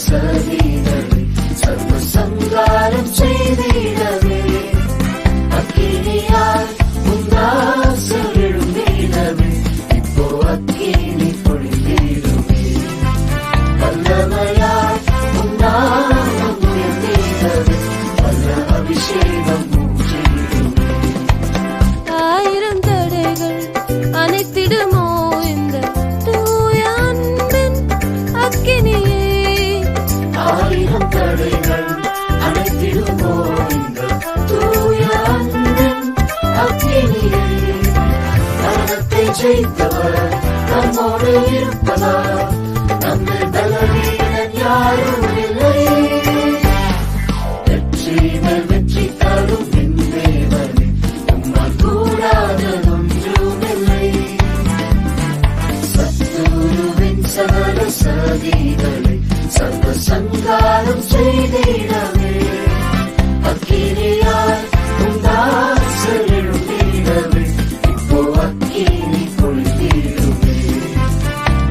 சதிகளை சர்வ சங்காரம் செய்திடவே அக்கினியால் உன்னாசல் எழுந்திடவே இப்போ அக்கினி பொழிந்திடுமே வல்லமையால் உன்னாமம் உயர்ந்திடவே வல்ல அபிஷேகம் மூற்றிடுமே ஆயிரம் தடைகள் அனைத்திடுமோ இந்த தூய அன்பின் அக்கினியே ஆயிரம் தடைகள் அனைத்திடுமோ இந்த தூய அன்பின் அக்கினியே மரணத்தை ஜெயித்தவர் நம்மோடு இருப்பதால் நம்மை பலவீனன் யாரும் இல்லை வெற்றி மேல் வெற்றி தரும் என் தேவனே உம்மால் கூடாததொன்றுமில்லை சத்துருவின் சகல சதிகளை சர்வ சங்காரம் செய்திடவே அக்கினியால் உன்னாசல் எழுந்திடவே இப்போ அக்கினி பொழிந்திடுமே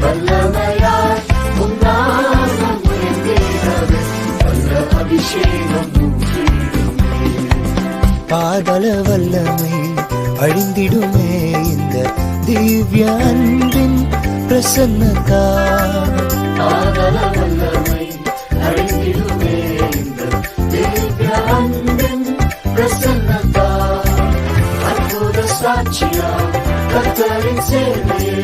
வல்லமையால் உன்னாமம் உயர்ந்திடவே வல்ல அபிஷேகம் மூற்றிடுமே பாதள வல்லமை அழிந்திடுமே இந்த திவ்ய அன்பின் பிரசன்னதா ஆதல வல்லமை அழிந்திடுமே இந்த திவ்ய அன்பின் பிரசன்னத்தால் அற்புத சாட்சியால் கர்த்தரின் சேவையை